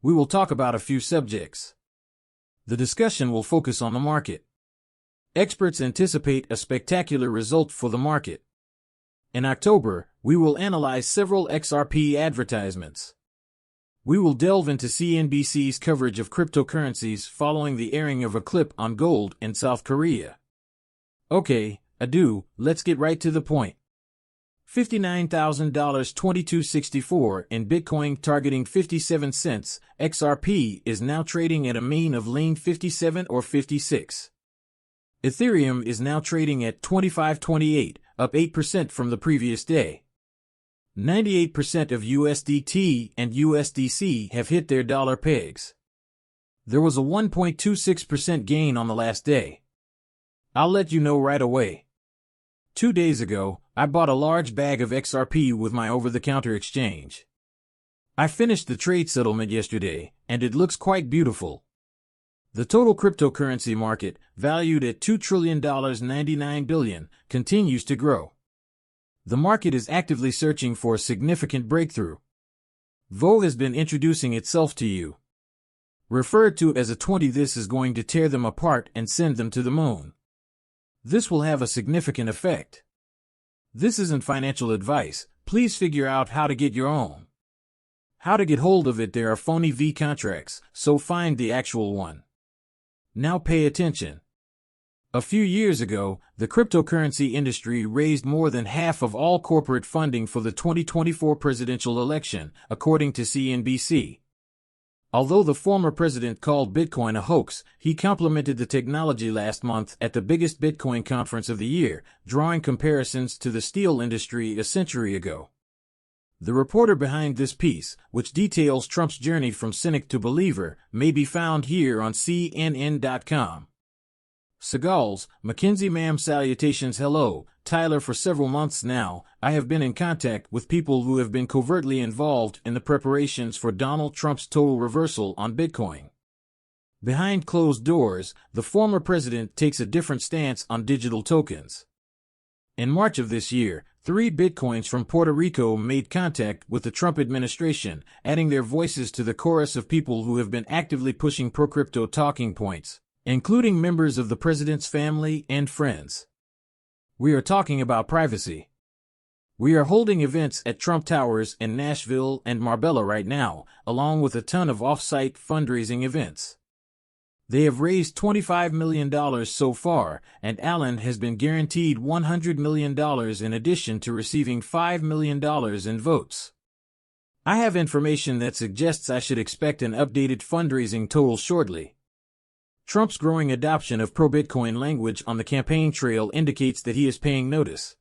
We will talk about a few subjects. The discussion will focus on the market. Experts anticipate a spectacular result for the market. In October, we will analyze several XRP advertisements. We will delve into CNBC's coverage of cryptocurrencies following the airing of a clip on gold in South Korea. Okay, let's get right to the point. $59,000 $22.64 in Bitcoin targeting 57 cents, XRP is now trading at a mean of lean 57 or 56. Ethereum is now trading at 25.28, up 8% from the previous day. 98% of USDT and USDC have hit their dollar pegs. There was a 1.26% gain on the last day. I'll let you know right away. 2 days ago, I bought a large bag of XRP with my over-the-counter exchange. I finished the trade settlement yesterday, and it looks quite beautiful. The total cryptocurrency market, valued at $2.099 trillion, continues to grow. The market is actively searching for a significant breakthrough. VO has been introducing itself to you. Referred to as a 20, this is going to tear them apart and send them to the moon. This will have a significant effect. This isn't financial advice. Please figure out how to get your own. How to get hold of it. There are phony V contracts, so find the actual one. Now pay attention. A few years ago, the cryptocurrency industry raised more than half of all corporate funding for the 2024 presidential election, according to CNBC. Although the former president called Bitcoin a hoax, he complimented the technology last month at the biggest Bitcoin conference of the year, drawing comparisons to the steel industry a century ago. The reporter behind this piece, which details Trump's journey from cynic to believer, may be found here on CNN.com. Segals, Mackenzie ma'am salutations. Hello, Tyler. For several months now, I have been in contact with people who have been covertly involved in the preparations for Donald Trump's total reversal on Bitcoin. Behind closed doors, the former president takes a different stance on digital tokens. In March of this year, 3 Bitcoins from Puerto Rico made contact with the Trump administration, adding their voices to the chorus of people who have been actively pushing pro-crypto talking points, including members of the president's family and friends. We are talking about privacy. We are holding events at Trump Towers in Nashville and Marbella right now, along with a ton of off-site fundraising events. They have raised $25 million so far, and Allen has been guaranteed $100 million in addition to receiving $5 million in votes. I have information that suggests I should expect an updated fundraising total shortly. Trump's growing adoption of pro-Bitcoin language on the campaign trail indicates that he is paying notice.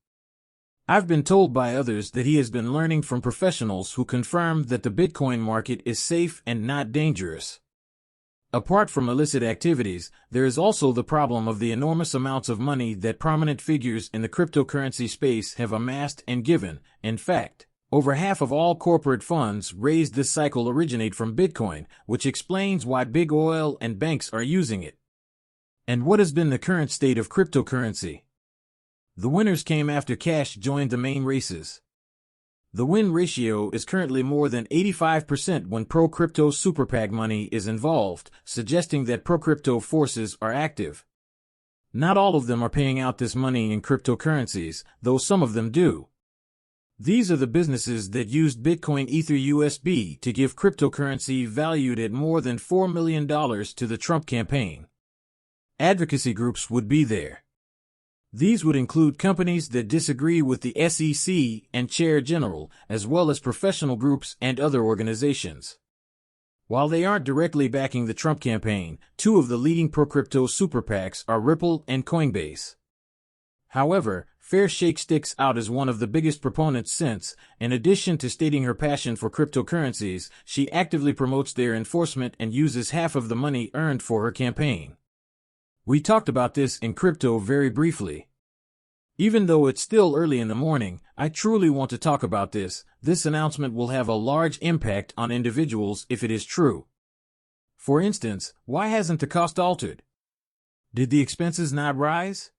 I've been told by others that he has been learning from professionals who confirm that the Bitcoin market is safe and not dangerous. Apart from illicit activities, there is also the problem of the enormous amounts of money that prominent figures in the cryptocurrency space have amassed and given. In fact, over half of all corporate funds raised this cycle originate from Bitcoin, which explains why big oil and banks are using it. And what has been the current state of cryptocurrency? The winners came after cash joined the main races. The win ratio is currently more than 85% when pro-crypto super PAC money is involved, suggesting that pro-crypto forces are active. Not all of them are paying out this money in cryptocurrencies, though some of them do. These are the businesses that used Bitcoin Ether USB to give cryptocurrency valued at more than $4 million to the Trump campaign. Advocacy groups would be there. These would include companies that disagree with the SEC and Chair General, as well as professional groups and other organizations. While they aren't directly backing the Trump campaign, 2 of the leading pro-crypto super PACs are Ripple and Coinbase. However, Fair Shake sticks out as one of the biggest proponents since, in addition to stating her passion for cryptocurrencies, she actively promotes their enforcement and uses half of the money earned for her campaign. We talked about this in crypto very briefly. Even though it's still early in the morning, I truly want to talk about this. This announcement will have a large impact on individuals if it is true. For instance, why hasn't the cost altered? Did the expenses not rise?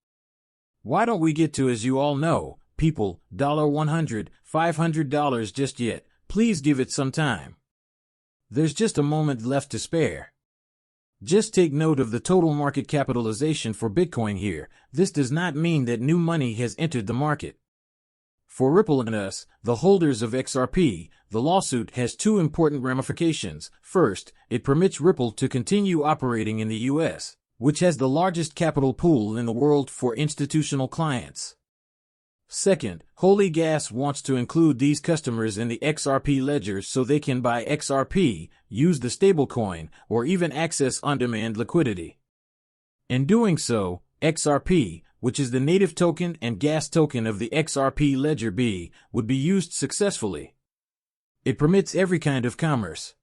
Why don't we get to, as you all know, people, $100, $500 just yet? Please give it some time. There's just a moment left to spare. Just take note of the total market capitalization for Bitcoin here. This does not mean that new money has entered the market. For Ripple and us, the holders of XRP, the lawsuit has two important ramifications. First, it permits Ripple to continue operating in the U.S., which has the largest capital pool in the world for institutional clients. Second, Holy Gas wants to include these customers in the XRP ledger so they can buy XRP, use the stablecoin, or even access on-demand liquidity. In doing so, XRP, which is the native token and gas token of the XRP ledger B, would be used successfully. It permits every kind of commerce.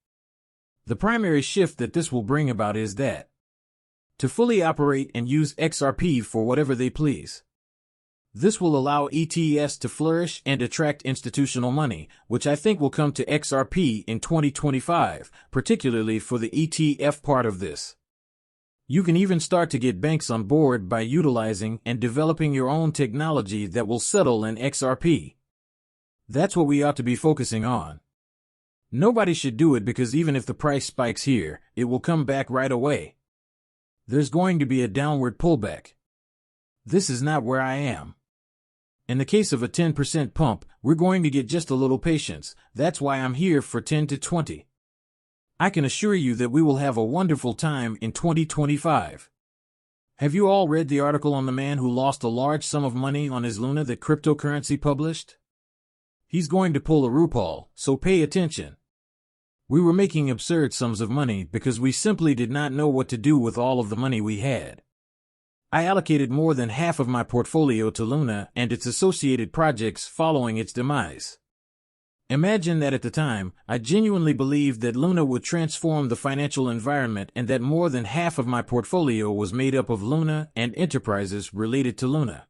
The primary shift that this will bring about is that to fully operate and use XRP for whatever they please. This will allow ETS to flourish and attract institutional money, which I think will come to XRP in 2025, particularly for the ETF part of this. You can even start to get banks on board by utilizing and developing your own technology that will settle in XRP. That's what we ought to be focusing on. Nobody should do it because even if the price spikes here, it will come back right away. There's going to be a downward pullback. This is not where I am. In the case of a 10% pump, we're going to get just a little patience. That's why I'm here for 10 to 20. I can assure you that we will have a wonderful time in 2025. Have you all read the article on the man who lost a large sum of money on his Luna that cryptocurrency published? He's going to pull a RuPaul, so pay attention. We were making absurd sums of money because we simply did not know what to do with all of the money we had. I allocated more than half of my portfolio to Luna and its associated projects following its demise. Imagine that at the time, I genuinely believed that Luna would transform the financial environment and that more than half of my portfolio was made up of Luna and enterprises related to Luna.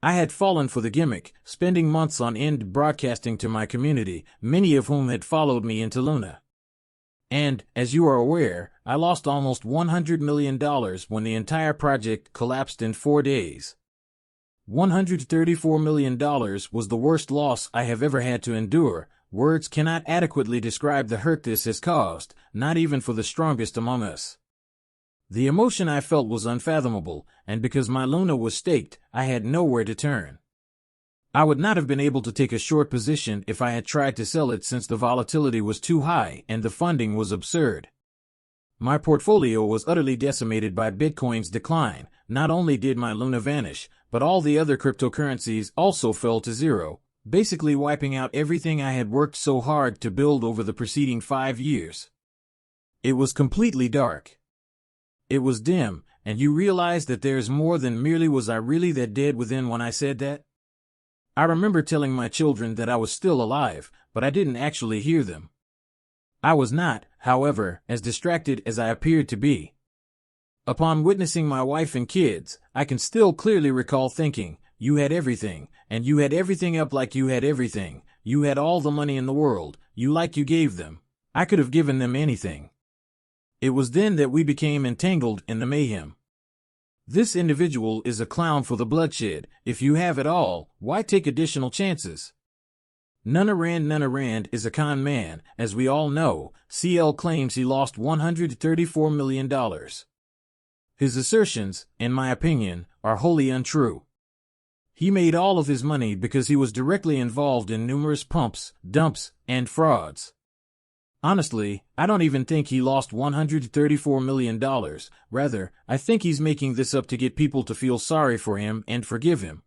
I had fallen for the gimmick, spending months on end broadcasting to my community, many of whom had followed me into Luna. And, as you are aware, I lost almost $100 million when the entire project collapsed in 4 days. $134 million was the worst loss I have ever had to endure. Words cannot adequately describe the hurt this has caused, not even for the strongest among us. The emotion I felt was unfathomable, and because my Luna was staked, I had nowhere to turn. I would not have been able to take a short position if I had tried to sell it since the volatility was too high and the funding was absurd. My portfolio was utterly decimated by Bitcoin's decline. Not only did my Luna vanish, but all the other cryptocurrencies also fell to zero, basically wiping out everything I had worked so hard to build over the preceding 5 years. It was completely dark. It was dim, and you realize that there's more than merely was I really that dead within when I said that? I remember telling my children that I was still alive, but I didn't actually hear them. I was not, however, as distracted as I appeared to be. Upon witnessing my wife and kids, I can still clearly recall thinking, you had everything, and you had everything up like you had everything. You had all the money in the world, you gave them. I could have given them anything. It was then that we became entangled in the mayhem. This individual is a clown for the bloodshed. If you have it all, why take additional chances? Nunna Rand is a con man. As we all know, CL claims he lost $134 million. His assertions, in my opinion, are wholly untrue. He made all of his money because he was directly involved in numerous pumps, dumps, and frauds. Honestly, I don't even think he lost $134 million. Rather, I think he's making this up to get people to feel sorry for him and forgive him.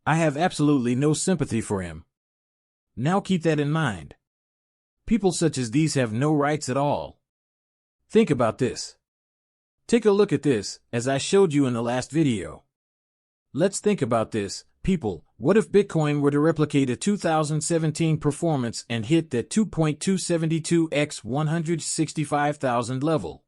I have absolutely no sympathy for him. Now keep that in mind. People such as these have no rights at all. Think about this. Take a look at this, as I showed you in the last video. Let's think about this, people. What if Bitcoin were to replicate a 2017 performance and hit that 2.272x 165,000 level?